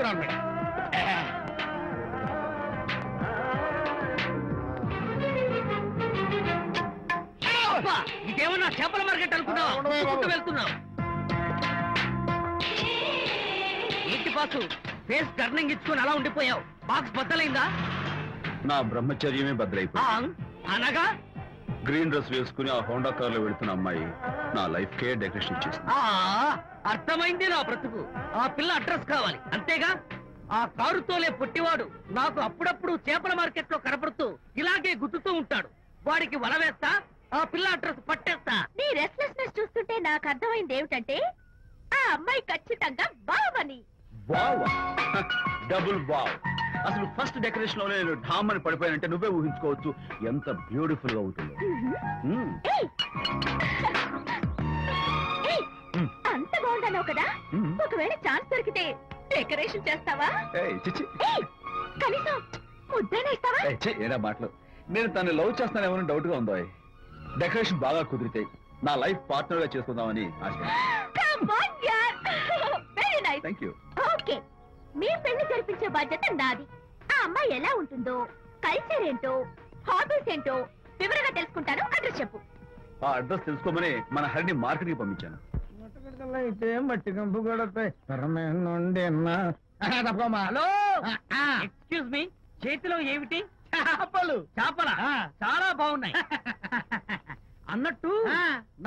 చెప్తున్నాను మేడం. ఇదేమన్నా చేపల మార్కెట్ అనుకున్నావు? వెళ్తున్నావు ఏంటి బాసు? ఫేస్ టర్నింగ్ ఇచ్చుకొని అలా ఉండిపోయావు. బాక్స్ బద్దలైందా? నా బ్రహ్మచర్యమే బద్దలైపోయింది. అనగా గ్రీన్ డ్రెస్ వేసుకుని ఆ హోండా కార్ లో వెళ్తున్న అమ్మాయి నా లైఫ్ కే డెకరేషన్ చేసింది. అర్థమైంది నా బ్రతుకు. ఆ పిల్ల అడ్రస్ కావాలి అంతేగా? ఆ కారుతోలే పొట్టివాడు నాకు అప్పుడప్పుడు చేపల మార్కెట్ లో కనపడుతూ ఇలాగే గుద్దుతూ ఉంటాడు. వాడికి వల వేస్తా, ఆ పిల్ల అడ్రస్ పట్టేస్తా. నీ రెస్ట్లెస్నెస్ చూస్తుంటే నాకు అర్థమైంది ఏమిటంటే ఆ అమ్మాయి ఖచ్చితంగా బావని. Wow, double wow. అసలు ఫస్ట్ డెకరేషన్ లోనే నేను ఢామ్ అని పడిపోయానంటే నువ్వే ఊహించుకోవచ్చు ఎంత బ్యూటిఫుల్ గా ఉంటుందో. అంత బాగుందన్నావు కదా, ఒకవేళ ఛాన్స్ దొరికితే డెకరేషన్ చేస్తావా? కనీసం ముద్దైనా ఇస్తావా? ఏడా మాటలు. నేను తను లవ్ చేస్తానేమో డౌట్ గా ఉందో. డెకరేషన్ బాగా కుదిరితే నా లైఫ్ పార్ట్నర్ గా చేసుకుందామని ఆశ. Thank you. ఓకే, మీ పెళ్లి జరిపించే బాధ్యత నాది. ఆ అమ్మాయి ఎలా ఉంటుందో, కల్చర్ ఏంటో, హాబీస్ ఏంటో వివరంగా తెలుసుకుంటాను. అడ్రస్ చెప్పు. ఆ అడ్రస్ తెలుసుకోమని మన హరిని మార్కెట్ కి పంపించాను. అయితే మట్టి కంపు కూడా హలో, ఎక్స్క్యూజ్ మీ, చేతిలో ఏమిటి? చేపలు. చేపలా? చాలా బాగున్నాయి. అన్నట్టు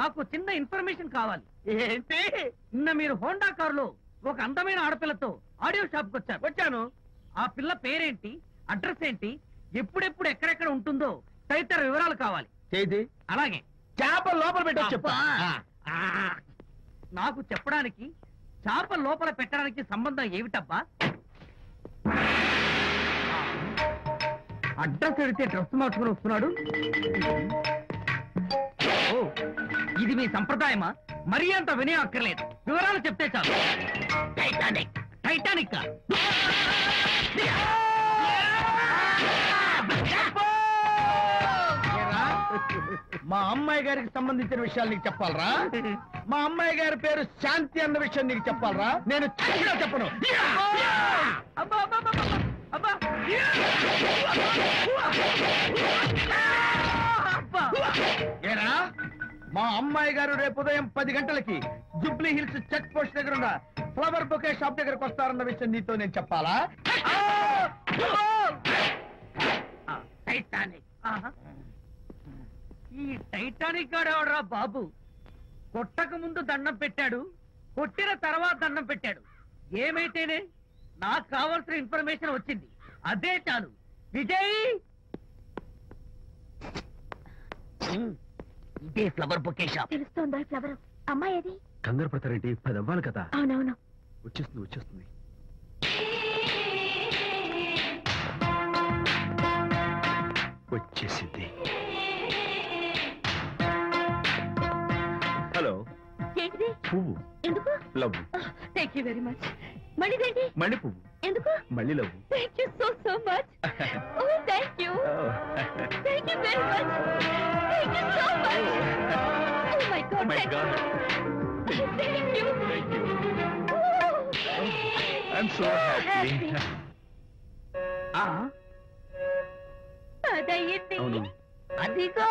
నాకు చిన్న ఇన్ఫర్మేషన్ కావాలి. ఏంటి? నిన్న మీరు హోండా కారులో ఒక అందమైన ఆడపిల్లతో ఆడియో షాప్ కు వచ్చాను. ఆ పిల్ల పేరేంటి, అడ్రస్ ఏంటి, ఎప్పుడెప్పుడు ఎక్కడెక్కడ ఉంటుందో తదితర వివరాలు కావాలి. చేతి అలాగే. చేప లోపల పెట్టి చెప్పా. నాకు చెప్పడానికి చేప లోపల పెట్టడానికి సంబంధం ఏమిటబ్బా? అడ్రస్ అడిగితే డ్రెస్ మార్చుకుని వస్తున్నాడు. ఓ, ఇది మీ సంప్రదాయమా? మరీ అంత వినయం అక్కర్లేదు, వివరాలు చెప్తే చాలు. టైటానిక్. టైటానిక్ మా అమ్మాయి గారికి సంబంధించిన విషయాలు నీకు చెప్పాలరా? మా అమ్మాయి గారి పేరు శాంతి అన్న విషయం నీకు చెప్పాలరా? నేను చెప్పను. ఏరా, మా అమ్మాయి గారు రేపు ఉదయం 10 గంటలకి జుబ్లీ హిల్స్ చెక్ పోస్ట్ దగ్గర ఉన్న ఫ్లవర్ బొకే షాప్ దగ్గరకు వస్తారన్న విషయం నీతో నేను చెప్పాలా? టైటానిక్. ఈ టైటానిక్ గాడెవడరా బాబు? కొట్టక ముందు దండం పెట్టాడు, కొట్టిన తర్వాత దండం పెట్టాడు. ఏమైతేనే నాకు కావాల్సిన ఇన్ఫర్మేషన్ వచ్చింది, అదే చాలు. విజయ్, ఇదే ఫ్లవర్ బొకే షాప్. తెలుస్తోందా ఫ్లవర్? అమ్మాయి ఏది? కంగారు పడతారేంటి? 10 అవ్వాలి కదా. అవునవును, వచ్చేస్తుంది వచ్చేస్తుంది. వచ్చేసింది. హలో. ఏంటిది? పువ్వు. ఎందుకు? Love. Thank you very much. మళ్ళీదేంటి? మళ్ళీ పువ్వు. ఎందుకు? మళ్ళీ love. Thank you so much. Oh thank you. Thank you very much. Thank you so much. Oh my God. My God. Thank you. Thank you. I'm so happy. అదయ్యింది. అవును. అదిగో.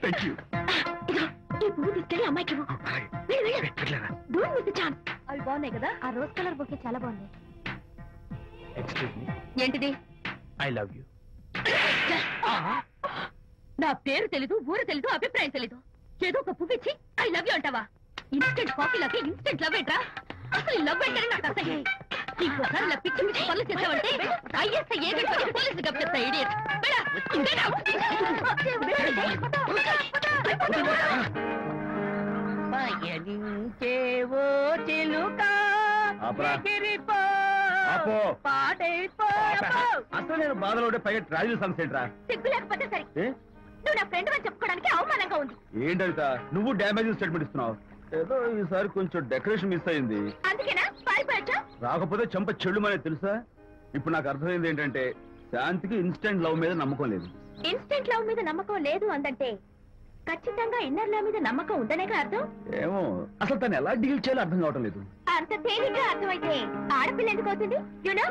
Thank you. ఈ పువ్వు తీసుకెళ్ళి అమ్మాయికి డోంట్ మిస్ ది ఛాన్స్. అవి బాగున్నాయి కదా? ఆ రోజ్ కలర్ బొకే చాలా బాగుంది. Excuse me. ఏంటిది? I love you. నా పేరు తెలీదు, ఊరు తెలీదు, అభిప్రాయం తెలీదు. ఏదో ఒక పువ్వు ఇచ్చి ఐ లవ్ యూ అంటావా? ఇన్స్టెంట్ కాఫీలకి ఇన్స్టెంట్ లవ్ ఏంట్రా? అసలు లవ్ ఏంటని నాకు అసహ్యం. ఇంకోసారి ఇలా పిచ్చి పిచ్చి పనులు చేసావంటే ఐఎస్ఐ ఏజెంట్ పోలీసులు గప్పిస్తా. ఇడియట్. పయనించేవో చిలుక ఎగిరిపో పాడైపో. అసలు నేను బాధలో ఉంటే పైగా ట్రాజడీ సమస్య రా. సిగ్గు లేకపోతే సరే. నువ్వు నా ఫ్రెండ్ అని చెప్పుకోవడానికి అవమానంగా ఉంది. ఏంటంట నువ్వు డ్యామేజింగ్ స్టేట్మెంట్ ఇస్తున్నావు? ఏదో ఈసారి కొంచెం డెకరేషన్ మిస్ అయింది. అందుకేనా పారిపోయా? రాకపోతే చెంప చెడు అనేది తెలుసా? ఇప్పుడు నాకు అర్థమైంది ఏంటంటే శాంతికి ఇన్స్టెంట్ లవ్ మీద నమ్మకం లేదు. ఇన్స్టెంట్ లవ్ మీద నమ్మకం లేదు అందంటే ఖచ్చితంగా ఇన్నర్ లా మీద నమ్మకం ఉందనేగా అర్థం. ఏమో అసలు తను ఎలా డీల్ చేయాలో అర్థం కావటం లేదు. అంత తేలిగ్గా అర్థమైతే ఆడపిల్ల ఎందుకు అవుతుంది? యునో,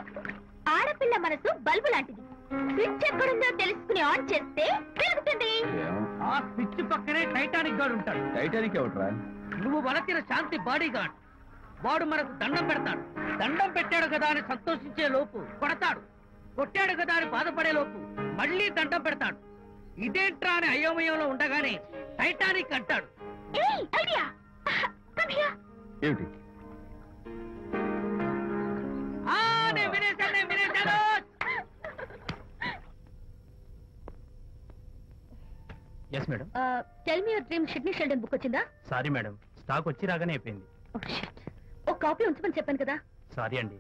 ఆడపిల్ల మనసు బల్బు లాంటిది. స్విచ్ ఎక్కడుందో తెలుసుకుని ఆన్ చేస్తే పెరుగుతుంది. ఏమో ఆ స్విచ్ పక్కనే టైటానిక్ గార్డ్ ఉంటాడు. టైటానిక్ ఎవట్రా? నువ్వు వలచిన శాంతి బాడీ గార్డ్. వాడు మనకు దండం పెడతాడు. దండం పెట్టాడు కదా అని సంతోషించే లోపు కొడతాడు. కొట్టాడు కదా అని బాధపడే లోపు మళ్ళీ దండం పెడతాడు. ఇదేంట్రా అని అయోమయంలో ఉండగానే టైటానిక్ అంటాడు. ఏయ్, ఐడియా. Come here. ఏమిటి? నేను వినేశాను. Yes madam. Tell me your dream Sidney Sheldon book వచ్చిందా? సారీ మేడం, స్టాక్ వచ్చి రాగానే అయిపోయింది. Oh shit. ఒక కాపీ ఉంచమని చెప్పాను కదా. సారీ అండి.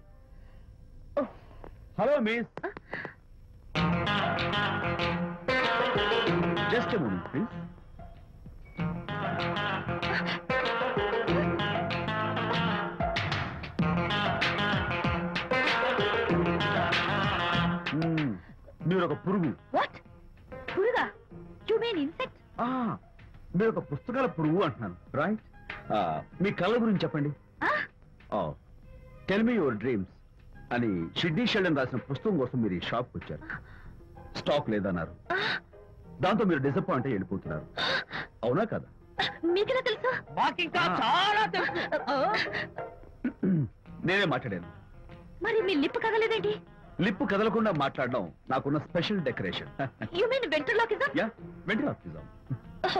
Hello miss, just a moment please. మీరు ఒక పురుగు. వాట్? పురుగా? You mean insect? మీరు ఒక పుస్తకాల పురుగు అంటున్నాను, రైట్? మీ కళ్ళ గురించి చెప్పండి. టెల్ మీ యువర్ డ్రీమ్స్ అని షిడ్నీ షెల్డన్ రాసిన పుస్తకం కోసం మీరు ఈ షాప్కి వచ్చారు. స్టాక్ లేదన్నారు. దాంతో మీరు డిసప్పాయింట్ అయ్యి వెళ్ళిపోతున్నారు. అవునా కదా? మీకెలా తెలుసు? మాకింకా చాలా తెలుసు. నేనే మాట్లాడాను. మరి మీ లిప్ కదలేదేంటి? లిప్పు కదలకుండా మాట్లాడడం నాకున్న special decoration. You mean ventriloquism? Yeah, ventriloquism.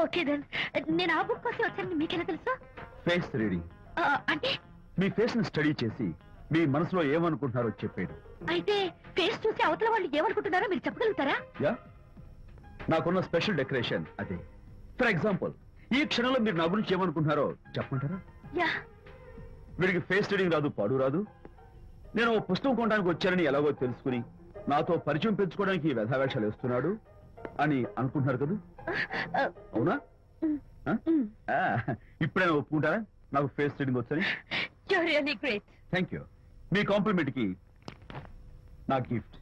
Okay then. నేను ఆ బుక్ కోసం వచ్చానని మీకెలా తెలుసు? Face reading. అంటే మీ ఫేస్ ని స్టడీ చేసి మీ మనసులో ఏమనుకుంటున్నారో చెప్పేది. అయితే ఫేస్ చూసి అవతల వాళ్ళు ఏమనుకుంటున్నారో మీరు చెప్పగలుగుతారా? యా, నాకున్న స్పెషల్ డెకరేషన్ అదే. ఫర్ ఎగ్జాంపుల్, ఈ క్షణంలో మీరు నా గురించి ఏమనుకుంటున్నారో చెప్పమంటారా? యా. వీడికి ఫేస్ రీడింగ్ రాదు, పాడు రాదు. నేను ఓ పుస్తకం కొనడానికి వచ్చానని ఎలాగో తెలుసుకుని నాతో పరిచయం పెంచుకోవడానికి ఈ వ్యధావేషాలు వేస్తున్నాడు అని అనుకుంటున్నారు కదా? అవునా? ఇప్పుడైనా ఒప్పుకుంటారా నాకు ఫేస్ రీడింగ్ వచ్చని? You really great. Thank you. మీ కాంప్లిమెంట్ కి నా గిఫ్ట్.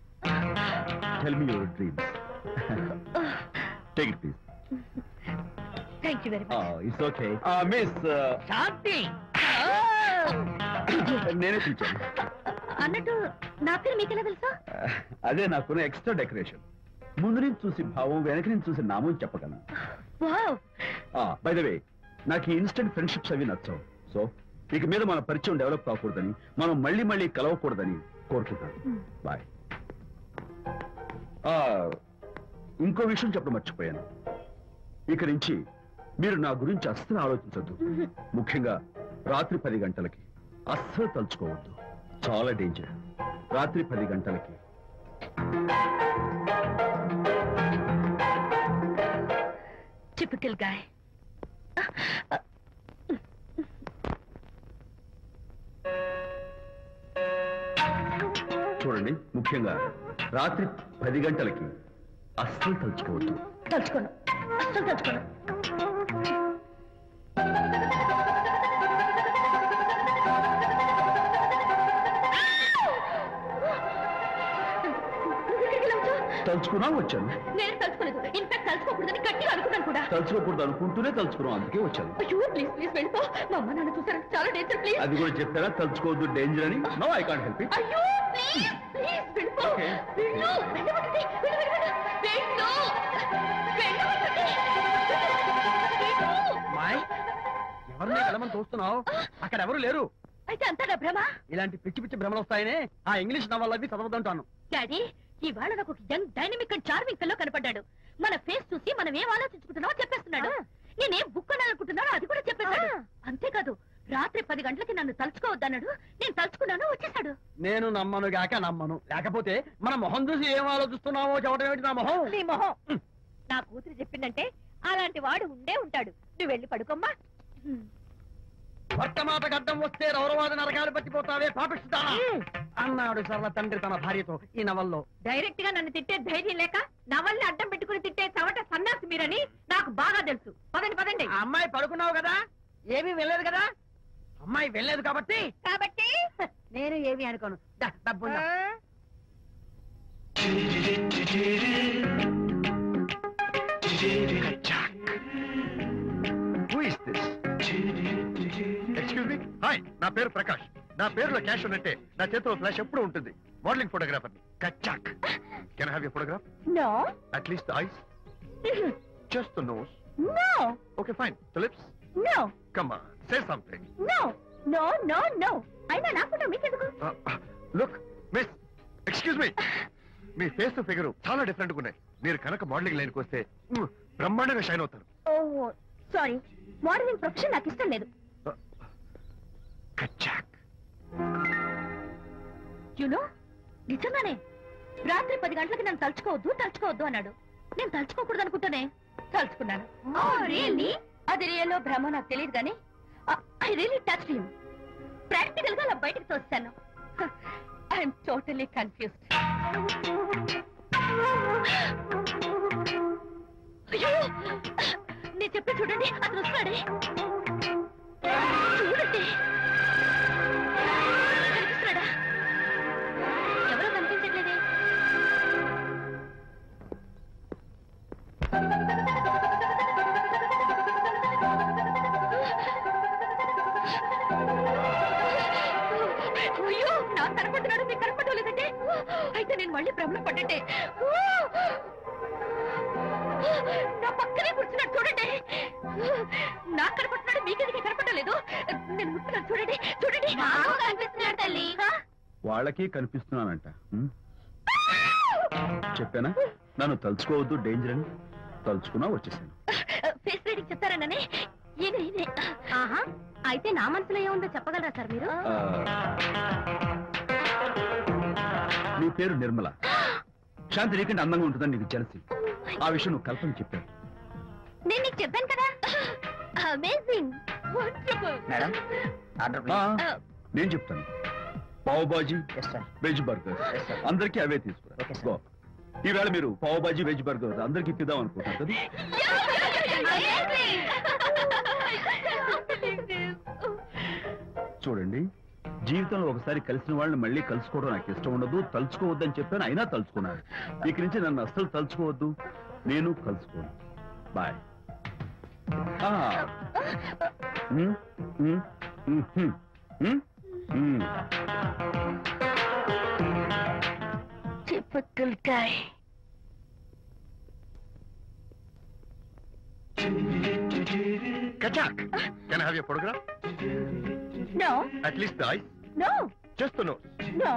Tell me your dreams. Take it please. Thank you very much. It's okay. Miss Shanti. నేనే పిలిచాను. అన్నట్టు నా పేరు మీకెలా తెలుసా? అదే నాకున్న ఎక్స్ట్రా డెకరేషన్. ముందు నుంచి చూసి భావం, వెనక నుంచి చూసి నామం చెప్పగలను. వావ్. బై ద వే, నాకు ఈ ఇన్స్టెంట్ ఫ్రెండ్షిప్స్ అవి నచ్చవు. సో ఇక మీద మన పరిచయం డెవలప్ కాకూడదని, మనం మళ్ళీ మళ్ళీ కలవకూడదని కోరుకుంటాను. బాయ్. ఇంకో విషయం చెప్పడం మర్చిపోయాను. ఇక నుంచి మీరు నా గురించి అస్సలు ఆలోచించద్దు. ముఖ్యంగా రాత్రి 10 గంటలకి అస్సలు తలుచుకోవద్దు. చాలా డేంజర్. రాత్రి 10 గంటలకి. Typical guy. చూడండి, ముఖ్యంగా రాత్రి 10 గంటలకి అస్సలు తలుచుకోవద్దు. తలుచుకోను, అస్సలు తలుచుకోను. తలుచుకున్నా వచ్చాను. నేను తలుచుకోలేదు. ఇన్ఫాక్ట్ తలుచుకోకూడదని గట్టిగా అనుకున్నాను కూడా. తలుచుకోకూడదు అనుకుంటూనే తలుచుకున్నాం, అందుకే వచ్చాను. అయ్యో ప్లీజ్ ప్లీజ్ వెళ్ళిపో. మా అమ్మ నాన్న చూసారు, చాలా డేంజర్. ప్లీజ్. అది కూడా చెప్పారా తలుచుకోవద్దు డేంజర్ అని? No, I can't help it. అయ్యో ప్లీజ్ ప్లీజ్ వెళ్ళిపో. Okay. వెళ్ళు, వెళ్ళమంటుంది. వెళ్ళు, వెళ్ళు, వెళ్ళు. వెళ్ళు. వెళ్ళమంటుంది. వెళ్ళు. మాయ్, ఎవరిని వెళ్ళమని చూస్తున్నావు? అక్కడ ఎవరు లేరు. అయితే అంతా నా భ్రమ? ఇలాంటి పిచ్చి పిచ్చి భ్రమలు వస్తాయనే ఆ ఇంగ్లీష్ నవల్ అవి చదవద్దంటాను. డాడీ, ఇవాళ నాకు ఒక young dynamic and charming pillow కనపడ్డాడు. మన ఫేస్ చూసి మనం ఏం ఆలోచించుకుంటున్నామో చెప్పేస్తున్నాడు. నేనేం బుక్ అనాలనుకుంటున్నానో అది కూడా చెప్పేశాడు. అంతేకాదు, రాత్రి 10 గంటలకి నన్ను తలుచుకోవద్దన్నాడు. నేను తలుచుకున్నాను, వచ్చేసాడు. నేను నమ్మను గాక నమ్మను. లేకపోతే మన మొహం చూసి ఏం ఆలోచిస్తున్నావో చెప్పడం ఏమిటి నా మొహం? నీ మొహం. నా కూతురు చెప్పిందంటే అలాంటి వాడు ఉండే ఉంటాడు. నువ్వు వెళ్ళి పడుకోమ్మా. వర్తమాట గడ్డం వస్తే రౌరవాద నరకాలు పట్టిపోతావే పాపిస్తానా అన్నాడు సరళ తండ్రి తన భార్యతో ఈ నవల్లో. డైరెక్ట్ గా నన్ను తిట్టే ధైర్యం లేక నవల్ని అడ్డం పెట్టుకుని తిట్టే చవట సన్నాసి మీరని నాకు బాగా తెలుసు. పదండి పదండి. ఆ అమ్మాయి పడుకున్నావు కదా, ఏమీ వెళ్ళలేదు కదా. అమ్మాయి వెళ్ళలేదు కాబట్టి కాబట్టి నేను ఏమీ అనుకోను. డబ్బు హాయ్, నా పేరు ప్రకాష్. నా పేరులో క్యాష్ ఉన్నట్టే నా చేతిలో ఫ్లాష్ ఎప్పుడూ ఉంటుంది. మోడలింగ్ ఫోటోగ్రాఫర్ కచ్చాక్. Can have you photograph? No. At least the eyes, just the nose. No. Okay fine. The lips. No. Come on, say something. No. No. No. No. అయినా నా ఫోటో మీకెందుకు? Look miss, excuse me. మీ face figure చాలా different గా ఉన్నాయి. మీరు కనుక modelling లైన్కి వస్తే బ్రహ్మాండంగా షైన్ అవుతారు. ఓ సారీ, మోడలింగ్ ప్రొఫెషన్ నాకు ఇష్టం లేదు. కచ్చాక్. యునో, నిజంగానే రాత్రి 10 గంటలకి నన్ను తలుచుకోవద్దు అన్నాడు. నేను తలుచుకోకూడదు అనుకుంటానే తలుచుకున్నాను. అది రియల్లో భ్రమ నాకు తెలియదు కానీ I really touch him. Practical గా అలా బయటకు తోస్తాను. I'm totally confused. అయ్యో, నేను చెప్పి చూడండి, అతను వస్తాడే. చూడండి, కనిపిస్తున్నాడా? ఎవరో కనిపించట్లేదే. అయ్యో, నాకు కనపడుతున్నాడు, మీకు కనపడలేదంటే అయితే నేను మళ్ళీ భ్రమలో పడ్డట్టే. నా పక్కనే కూర్చున్నాడు చూడండి. నాకు కనపడుతున్నాడు, మీకెందుకు కనపడలేదు? నేను ముట్టున్నాను చూడండి. చూడండి, కనిపిస్తున్నాడు తల్లి. వాళ్ళకి కనిపిస్తున్నానంట. చెప్పానా నన్ను తలుచుకోవద్దు, డేంజర్ అని. తలుచుకున్నా వచ్చేసాను. ఫేస్ రీడింగ్ చెప్తారననే. ఆహా, అయితే నా మనసులో ఏముందో చెప్పగలరా సార్ మీరు? నీ పేరు నిర్మల. శాంతి నీకంటే అందంగా ఉంటుందని నీకు తెలిసి ఆ విషయం నువ్వు కల్పన చెప్పాను. నేను నీకు చెప్పాను కదా. Amazing, wonderful. మేడం, నేను చెప్తాను. Pav bhaji, veg burger Yes, sir. అందరికీ అవే తీసుకురా. Okay, sir. గో. ఈవేళ మీరు పావ్ బాజీ వెజ్ బర్గర్ అందరికి ఇప్పిద్దాం అనుకుంటారు కదా. చూడండి, జీవితంలో ఒకసారి కలిసిన వాళ్ళని మళ్ళీ కలుసుకోవడం నాకు ఇష్టం ఉండదు. తలుచుకోవద్దని చెప్పాను, అయినా తలుచుకున్నాను. ఇక నుంచి నన్ను అస్సలు తలుచుకోవద్దు, నేను కలుసుకోను. బాయ్. Typical guy. కచ్చాక్. Can have you photograph? No. At least the eyes, No. Just the nose. No.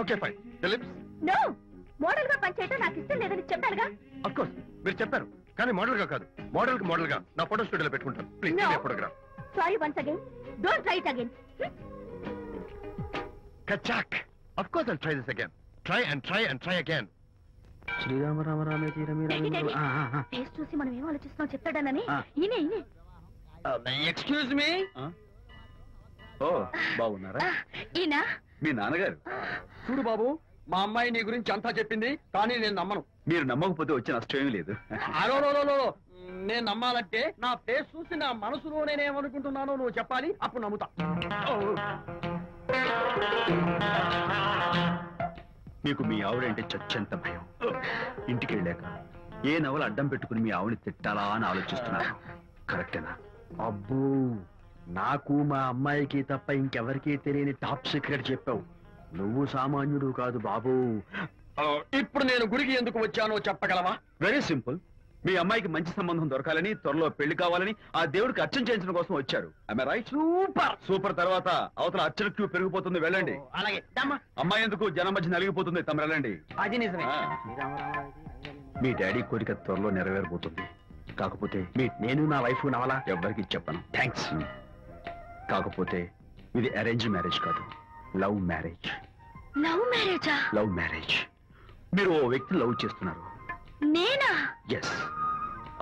Okay fine. The lips. No. Model గా పనిచేయటం నాకు ఇష్టం లేదని చెప్పానుగా. అఫ్ కోర్స్ మీరు చెప్పారు, కానీ మోడల్ గా కాదు. మోడల్ కి మోడల్ గా నా ఫోటో స్టూడియోలో పెట్టుకుంటాను. Please No. Photograph. Sorry once again. Don't try it again. కచ్చాక్. Of course I'll try this again. Try and try and try again. Srirama Rama రామే తీరమే ఫేస్ చూసి మనం ఏం ఆలోచిస్తున్నాం చెప్తాడనని. ఆ. ఈయనే. Excuse me. ఓ, బాగున్నారా? ఈయన మీ నాన్నగారు. చూడు బాబు, మా అమ్మాయి నీ గురించి అంతా చెప్పింది, కానీ నేను నమ్మను. మీరు నమ్మకపోతే వచ్చే నష్టం ఏమీ లేదు. అలో నేను నమ్మాలంటే నా ఫేస్ చూసి నా మనసులో నేనేమనుకుంటున్నానో నువ్వు చెప్పాలి, అప్పుడు నమ్ముతా. మీకు మీ ఆవిడంటే చచ్చెంత భయం. ఇంటికి వెళ్ళాక ఏ నవల అడ్డం పెట్టుకుని మీ ఆవిడని తిట్టాలా అని ఆలోచిస్తున్నాను. కరెక్టేనా? అబ్బో, నాకు మా అమ్మాయికి తప్ప ఇంకెవరికీ తెలియని టాప్ సీక్రెట్ చెప్పావు. నువ్వు సామాన్యుడు కాదు బాబు. ఇప్పుడు నేను గుడికి ఎందుకు వచ్చానో చెప్పగలవా? Very simple. మీ అమ్మాయికి మంచి సంబంధం దొరకాలని, త్వరలో పెళ్లి కావాలని ఆ దేవుడికి అర్చన చేయించడం కోసం వచ్చారు. రైట్? సూపర్. తర్వాత అవతల అర్చన క్యూ పెరిగిపోతుంది, వెళ్ళండి. అలాగే. అమ్మాయి ఎందుకు జనం మధ్య నలిగిపోతుంది, తమ వెళ్ళండి. అది నిజమే. ఆ. మీ డాడీ కోరిక త్వరలో నెరవేరబోతుంది. కాకపోతే నేను నా వైఫ్ నవలా ఎవ్వరికి చెప్పను. థ్యాంక్స్. కాకపోతే ఇది అరేంజ్ మ్యారేజ్ కాదు, లవ్ మ్యారేజ్. లవ్ మ్యారేజా? Love marriage. మీరు ఓ వ్యక్తి లవ్ చేస్తున్నారు. నేనా? ఎస్.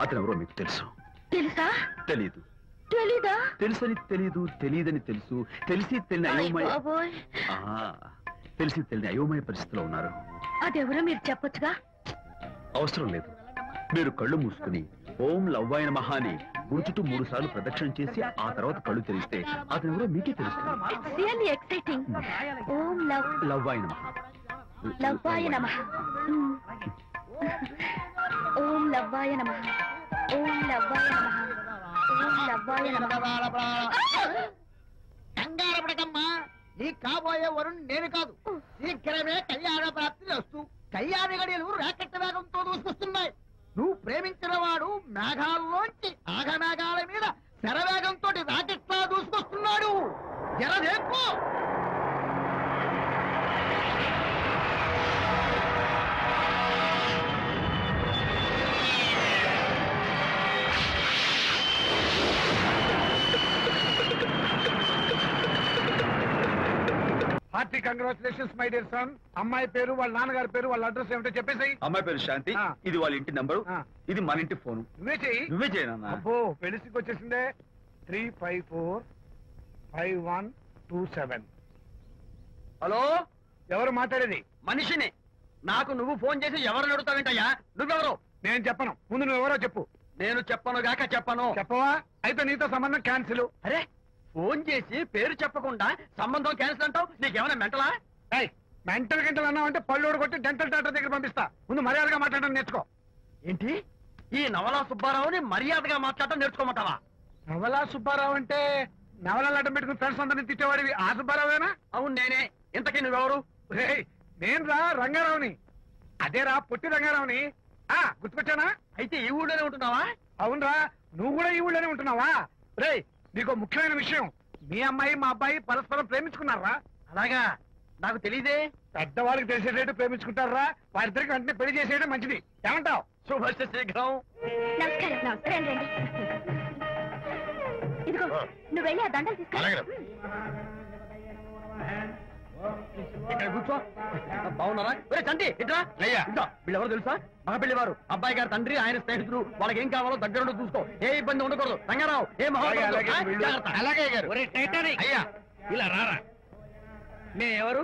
అతను ఎవరో మీకు తెలుసు. తెలుసా? తెలీదు. తెలీదా? తెలుసని తెలీదు, తెలియదని తెలుసు, తెలిసి తెలియని అయోమయ బాబోయ్, తెలిసి తెలియని అయోమయ పరిస్థితిలో ఉన్నారు. అదెవరో మీరు చెప్పొచ్చుగా. అవసరం లేదు. మీరు కళ్ళు మూసుకుని ఓం లవ్వాయ నమః అని గుడి చుట్టూ 3 సార్లు ప్రదక్షిణ చేసి ఆ తర్వాత కళ్ళు తెరిస్తే అతను ఎవరో మీకే తెలుస్తుంది. It's really exciting. ఓం లవ్వాయ నమః. లవ్వాయ నమః. ఓం లవ్వాయ నమః. ఓం లవ్వాయ నమః. ఓం లవ్వాయ నమః. కంగారపడకమ్మా, నీ కాబోయే వరుణ్ నేను కాదు. శీఘ్రమే కళ్యాణ ప్రాప్తి వస్తూ కళ్యాణ గడియలు రాకెట్ వేగంతో దూసుకొస్తున్నాయి. నువ్వు ప్రేమించిన వాడు మేఘాల్లోంచి ఆగమేఘాల మీద శరవేగంతో రాకెట్లా దూసుకొస్తున్నాడు. జరదేపు hearty congratulations my dear son. అమ్మాయి పేరు, వాళ్ళ నాన్నగారి పేరు, వాళ్ళ అడ్రస్ ఏమిటో చెప్పేసి. అమ్మాయి పేరు శాంతి, ఆ. ఇది వాళ్ళ ఇంటి నంబరు, ఆ. ఇది మన ఇంటి ఫోను. నువ్వే చెయ్యి. నువ్వే చేయనన్నా. అబ్బో పెళ్లికి వచ్చేసిందే. 3545127. హలో, ఎవరు మాట్లాడేది? మనిషిని. నాకు నువ్వు ఫోన్ చేసి ఎవరిని అడుగుతావేంటయ్యా? నువ్వెవరు? నేను చెప్పను, ముందు నువ్వెవరో చెప్పు. నేను చెప్పను గాక చెప్పను. చెప్పవా? అయితే నీతో సంబంధం క్యాన్సిల్. అరే, ఫోన్ చేసి పేరు చెప్పకుండా సంబంధం క్యాన్సిల్ అంటావు? నీకేమైనా మెంటలా? మెంటల్ గింటలు అన్నావు అంటే పళ్ళు కొట్టి డెంటల్ డాక్టర్ దగ్గర పంపిస్తా. ముందు మర్యాదగా మాట్లాడడం నేర్చుకో. ఏంటి, ఈ నవలా సుబ్బారావుని మర్యాదగా మాట్లాడటం నేర్చుకోమంటావా? నవలా సుబ్బారావు అంటే నవలాలు అడ్డం పెట్టుకుని ఫ్రెండ్స్ అందరినీ తిట్టేవాడివి ఆ సుబ్బారావేనా? అవును నేనే. ఇంతకీ నువ్వెవరు? నేను రా రంగారావుని. అదేరా పొట్టి రంగారావుని. గుర్తుకొచ్చానా? అయితే ఈ ఊళ్ళోనే ఉంటున్నావా? అవునరా, నువ్వు కూడా ఈ ఊళ్ళోనే ఉంటున్నావా? రేయ్, నీకు ముఖ్యమైన విషయం. మీ అమ్మాయి మా అబ్బాయి పరస్పరం ప్రేమించుకున్నారా? అలాగా, నాకు తెలీదే. పెద్దవాళ్ళకి తెలిసేటట్టు ప్రేమించుకుంటారా? వారిద్దరికి వెంటనే పెళ్లి చేసేయడం మంచిది. ఏమంటావు? శుభస్య శీఘ్రం. నమస్కారం. నమస్కారం రండి. ఇదిగో నువ్వు వెళ్ళి ఆ దండలు తీసుకో. ఇక్కడ కూర్చో. బాగున్నారా? ఒరే చంటి, ఇట్రా. అయ్యా. ఇట్రా. వీళ్ళెవరు తెలుసా? మగ పెళ్లివారు, అబ్బాయి గారి తండ్రి, ఆయన స్నేహితుడు. వాళ్ళకి ఏం కావాలో దగ్గరుండి చూసుకో. ఏ ఇబ్బంది ఉండకూడదు. రంగారావు, ఏ అలాగే, అలాగే, వీళ్ళు. అలాగే గారు. ఒరే టైటానిక్, అయ్యా. ఇలా రారా. ఎవరు?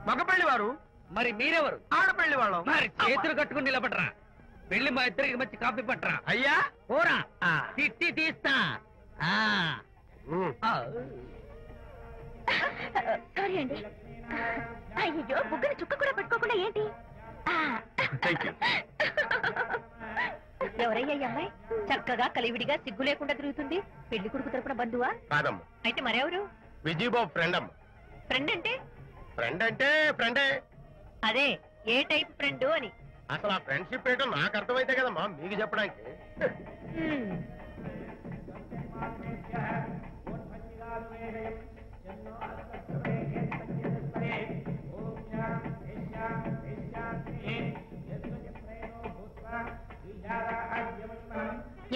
మగ పెళ్లివారు. మరి మీరెవరు? ఆడపెళ్లి వాళ్ళం. మరి చేతులు కట్టుకుని నిలబడరా. వెళ్ళి మా ఇద్దరికి మంచి కాఫీ పట్టరా. అయ్యా. పోరా, తిట్టి తీస్తా. ఆ. ఆ. సారీ అండి. అయ్యో, బుగ్గని చుక్క కూడా పెట్టుకోకుండా ఏంటి? Thank you. ఎవరయ్యా ఈ అమ్మాయి? చక్కగా కలివిడిగా సిగ్గు లేకుండా తిరుగుతుంది. పెళ్లి కొడుకు తరపున బంధువా? కాదమ్మ, అయితే మరెవరు? విజయబాబు ఫ్రెండ్ అమ్మ. ఫ్రెండ్ అంటే? ఫ్రెండ్ అంటే ఫ్రెండే. అదే, ఏ టైప్ ఫ్రెండ్ అని. అసలు ఆ ఫ్రెండ్షిప్ ఏంటో నాకు అర్థమైతే కదమ్మా మీకు చెప్పడానికి. హ్మ్.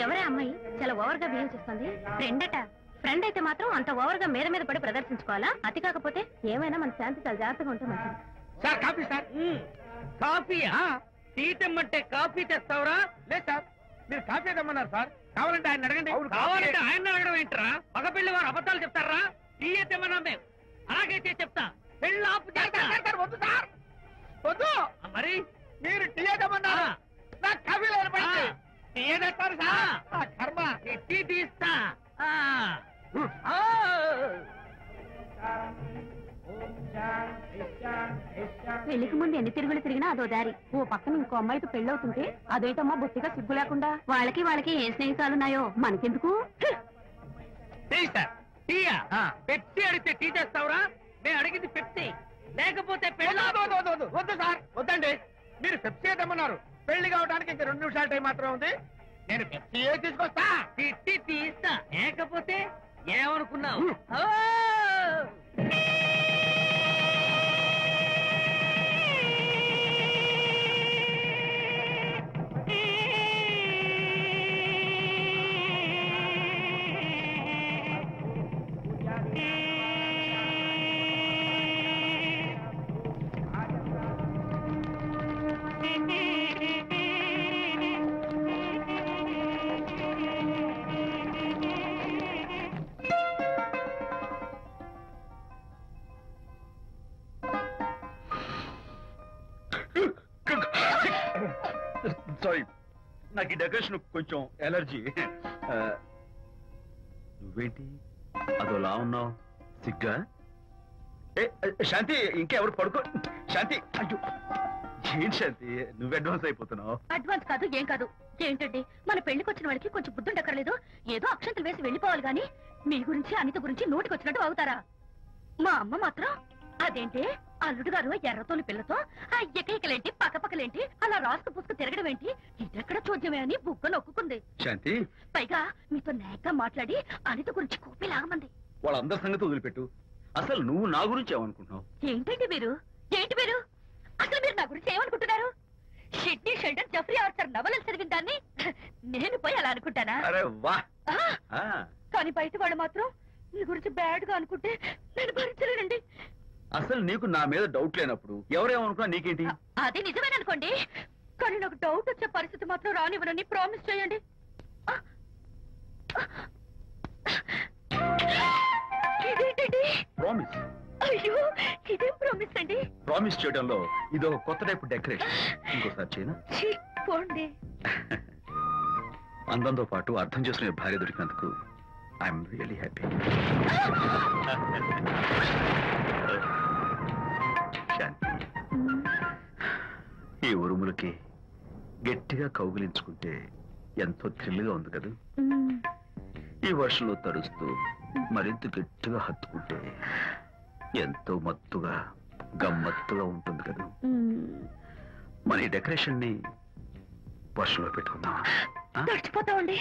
ఎవరే అమ్మాయి చాలా ఓవర్ గా బిహేవ్ చేస్తుంది? ఫ్రెండ్ అట. ఫ్రెండ్ అయితే మాత్రం అంత ఓవర్ గా మీద మీద పడి ప్రదర్శించుకోవాలా? అతి కాకపోతే ఏమైనా మన శాంతి చాలా జాగ్రత్తగా ఉంటే మంచిది. Sir coffee sir. కాఫీయా? టీ తెమ్మంటే కాఫీ తెస్తావురా? లేదు సార్, మీరు కాఫీ తెమ్మన్నారు సార్. కావాలంటే ఆయన అడగండి. కావాలంటే ఆయన అడగడం ఏంట్రా? మగ పెళ్లి వారు అబద్ధాలు చెప్తారా? టీ తెమ్మన్నా మేము. అలాగైతే చెప్తా. పెళ్ళి ఆపు చేస్తా. వద్దు సార్, వద్దు. మరి మీరు టీ తెమ్మన్నారు. నాకు కాఫీ లేదు. టీ తెస్తారు సార్. ఆ. కర్మ. టీ తీస్తా. ఆ. ఆ. పెళ్లికి ముందు ఎన్ని తిరుగులు తిరిగినా అదో దారి. ఓ పక్కన ఇంకో అమ్మాయితో పెళ్ళవుతుంటే అదేటమ్మా బొత్తిగా సిగ్గు లేకుండా. వాళ్ళకి ఏ స్నేహితాలున్నాయో మనకెందుకు? Tea sir. టీయా? పెప్సీ అడిగితే టీ తెస్తావురా? మేము అడిగింది పెప్సీ, లేకపోతే పెళ్ళి ఆపు. వద్దు సార్, వద్దండి. మీరు పెప్సీ తెమ్మన్నారు. పెళ్లి కావడానికి ఇంకా 2 నిమిషాల టైం మాత్రం ఉంది. నేను పెప్సీ తీసుకొస్తా. తిట్టి తీస్తా. లేకపోతే ఏమనుకున్నావు? ఆ! సారీ, నాకు ఈ డెకరేషన్ కొంచెం ఎలర్జీ. నువ్వేంటి అదోలా ఉన్నావు? సిగ్గా? శాంతి, ఇంకెవరు పడుకో. శాంతి, అయ్యో ఏంటి శాంతి, నువ్వు అడ్వాన్స్ అయిపోతున్నావు. అడ్వాన్స్ కాదు, ఏం కాదు. ఏంటండి, మన పెళ్లికి వచ్చిన వాళ్ళకి కొంచెం బుద్ధుండక్కర్లేదు? ఏదో అక్షంతలు వేసి వెళ్ళిపోవాలి గాని మీ గురించి అనిత గురించి నోటికి వచ్చినట్టు అవుతారా? మా అమ్మ మాత్రం అదేంటి అల్లుడు గారు ఎర్రతోలి పిల్లతో ఆ ఎకైకలేంటి పక్కపక్కలేంటి అలా రాసుకు పుసుకు తిరగడం ఏంటి ఇదెక్కడ చూద్యమే అని బుగ్గ నొక్కుంది. శాంతి, పైగా మీతో నేగ్గా మాట్లాడి అనిత గురించి కూపి లాగమంది. వాళ్ళందరి సంగతి వదిలిపెట్టు. అసలు నువ్వు నా గురించి ఏమనుకుంటున్నావు? ఏంటండి మీరు అసలు మీరు నా గురించి ఏమనుకుంటున్నారు? షిడ్నీ షెల్డన్ జెఫ్రీ ఆర్చర్ నవలలు చదివిన దాన్ని నేను పోయి అలా అనుకుంటానా? అరే వా! ఆ, కానీ బయట వాళ్ళు మాత్రం మీ గురించి బ్యాడ్ గా అనుకుంటే నేను భరించలేనండి. అసలు నీకు నా మీద డౌట్ లేనప్పుడు ఎవరేమనుకున్నా నీకేంటి? అది నిజమేననుకోండి, కానీ నాకు డౌట్ వచ్చే పరిస్థితి మాత్రం రానివ్వనని ప్రామిస్ చేయండి. ఇదేంటండి? ప్రామిస్. అయ్యో, ఇదేం ప్రామిస్ అండి? ప్రామిస్ చేయడంలో ఇది ఒక కొత్త టైపు డెకరేషన్. ఇంకోసారి చేయనా? ఛీ, పోండి. అందంతో పాటు అర్థం చేసుకునే భార్య దొరికినందుకు ఐఎమ్ రియలీ హ్యాపీ. శాంతి, ఈ ఉరుములకి గట్టిగా కౌగిలించుకుంటే ఎంతో థ్రిల్గా ఉంది కదా. ఈ వర్షంలో తడుస్తూ మరింత గట్టిగా హత్తుకుంటే ఎంతో మత్తుగా గమ్మత్తుగా ఉంటుంది కదా. మన ఈ డెకరేషన్ ని వర్షంలో పెట్టుకుందామా? తడిచిపోతామండి.